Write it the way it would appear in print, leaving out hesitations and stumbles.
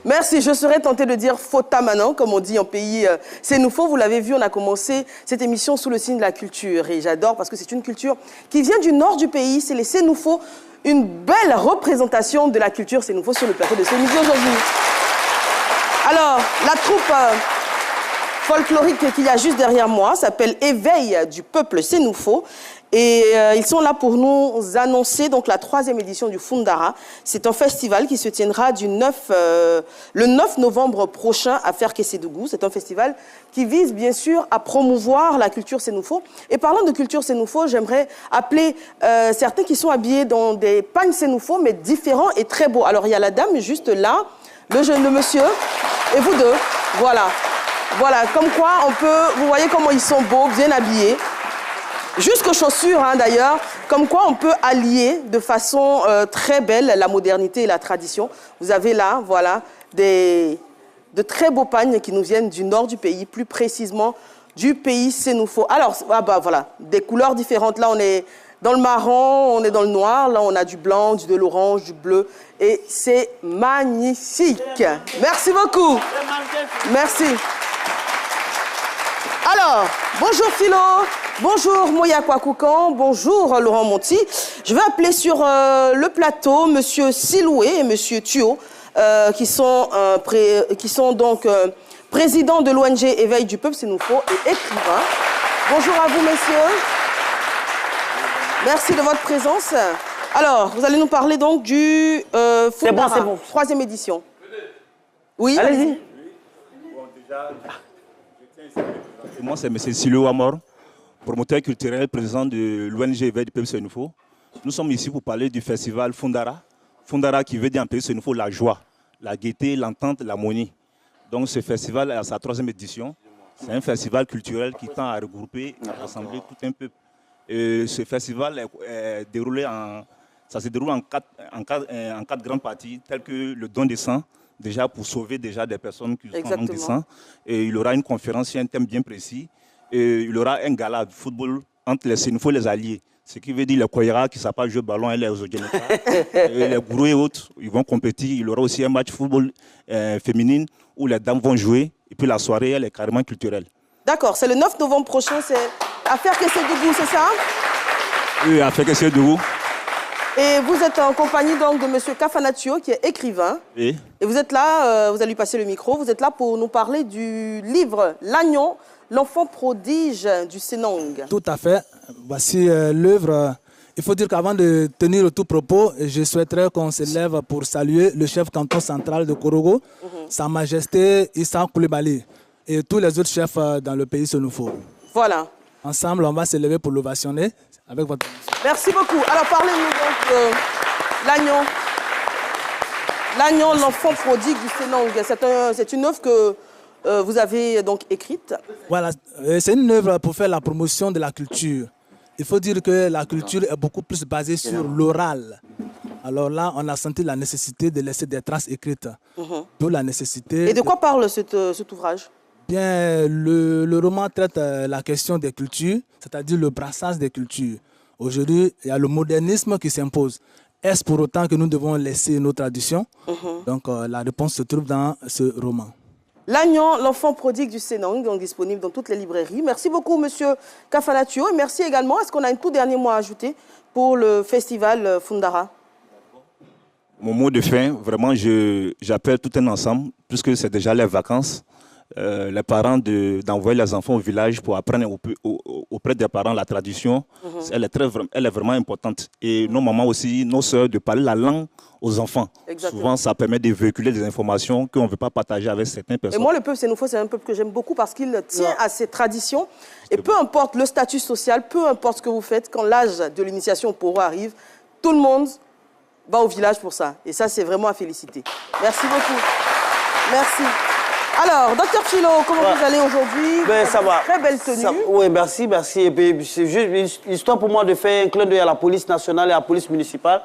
Merci, je serais tentée de dire Fota maintenant, comme on dit en pays Sénoufo. Vous l'avez vu, on a commencé cette émission sous le signe de la culture. Et j'adore parce que c'est une culture qui vient du nord du pays, c'est les Sénoufo. Une belle représentation de la culture Sénoufo sur le plateau de ce midi aujourd'hui. Alors, la troupe folklorique qu'il y a juste derrière moi s'appelle Éveil du peuple Sénoufo. Et ils sont là pour nous annoncer donc la 3e édition du Fundara. C'est un festival qui se tiendra le 9 novembre prochain à Ferkessédougou. C'est un festival qui vise bien sûr à promouvoir la culture Sénoufo. Et parlant de culture Sénoufo, j'aimerais appeler certains qui sont habillés dans des pagnes Sénoufo, mais différents et très beaux. Alors il y a la dame juste là, le monsieur, et vous deux. Voilà. Voilà, comme quoi on peut, vous voyez comment ils sont beaux, bien habillés. Jusqu'aux chaussures, hein, d'ailleurs, comme quoi on peut allier de façon très belle la modernité et la tradition. Vous avez là, voilà, de très beaux pagnes qui nous viennent du nord du pays, plus précisément du pays Sénoufo. Alors, voilà, des couleurs différentes. Là, on est dans le marron, on est dans le noir. Là, on a du blanc, de l'orange, du bleu. Et c'est magnifique. Merci beaucoup. Merci. Alors, bonjour Philo, bonjour Moya Kwakoukan, bonjour Laurent Monti. Je vais appeler sur le plateau Monsieur Siloué et Monsieur Thuo, qui sont donc présidents de l'ONG Éveil du Peuple Sénoufo et écrivains. Bonjour à vous, messieurs. Merci de votre présence. Alors, vous allez nous parler donc du Fundara, 3e édition. Oui, allez-y. Moi, c'est M. Silo Amor, promoteur culturel, président de l'ONG Éveil du Peuple Sénoufo. Nous sommes ici pour parler du festival Fundara. Fundara qui veut dire en pays Sénoufo la joie, la gaieté, l'entente, l'harmonie. Donc ce festival est à sa 3e édition. C'est un festival culturel qui tend à regrouper, à rassembler tout un peuple. Et ce festival est déroulé ça se déroule en quatre grandes parties, telles que le don de sang, déjà pour sauver déjà des personnes qui sont en manque de sang. Et il y aura une conférence sur un thème bien précis. Et il y aura un gala de football entre les Sénoufo et les alliés. Ce qui veut dire les Koyera qui ne savent pas jouer ballon et les Ozogénéka. Et les Gourou et autres, ils vont compétir. Il y aura aussi un match football féminine où les dames vont jouer. Et puis la soirée, elle est carrément culturelle. D'accord, c'est le 9 novembre prochain, c'est à Ferkessédougou, c'est ça? Oui, à Ferkessédougou. Et vous êtes en compagnie donc de M. Kafana Thuo, qui est écrivain. Oui. Et vous êtes là, vous allez lui passer le micro, vous êtes là pour nous parler du livre L'Agnon, l'enfant prodige du Sénong. Tout à fait. Voici l'œuvre. Il faut dire qu'avant de tenir le tout propos, je souhaiterais qu'on se lève pour saluer le chef canton central de Korogo, Sa Majesté Issa Koulibaly, et tous les autres chefs dans le pays Sénoufo. Voilà. Ensemble, on va se lever pour l'ovationner avec votre... Merci beaucoup. Alors, parlez-nous donc de l'Agnon. L'Agnon, l'enfant prodigue du Sénong. C'est une œuvre que vous avez donc écrite. Voilà, c'est une œuvre pour faire la promotion de la culture. Il faut dire que la culture est beaucoup plus basée sur l'oral. Alors là, on a senti la nécessité de laisser des traces écrites. D'où la nécessité... Et de quoi parle cet ouvrage? Bien, le roman traite la question des cultures, c'est-à-dire le brassage des cultures. Aujourd'hui, il y a le modernisme qui s'impose. Est-ce pour autant que nous devons laisser nos traditions? Donc la réponse se trouve dans ce roman. L'Agnon, l'enfant prodigue du Sénong, donc disponible dans toutes les librairies. Merci beaucoup, monsieur Kafana Thuo. Et merci également. Est-ce qu'on a un tout dernier mot à ajouter pour le festival Fundara? Mon mot de fin, vraiment, j'appelle tout un ensemble, puisque c'est déjà les vacances. Les parents d'envoyer les enfants au village pour apprendre auprès des parents la tradition, elle est vraiment importante. Et nos mamans aussi, nos sœurs, de parler la langue aux enfants. Exactement. Souvent, ça permet de véhiculer des informations qu'on ne veut pas partager avec certaines personnes. Et moi, le peuple Sénoufo, c'est un peuple que j'aime beaucoup parce qu'il tient à ses traditions. Et peu importe le statut social, peu importe ce que vous faites, quand l'âge de l'initiation au Poro arrive, tout le monde va au village pour ça. Et ça, c'est vraiment à féliciter. Merci beaucoup. Merci. Alors, docteur Philo, comment vous allez aujourd'hui? Ça va. Très belle tenue. Oui, merci. Et puis, c'est juste une histoire pour moi de faire un clin d'œil à la police nationale et à la police municipale.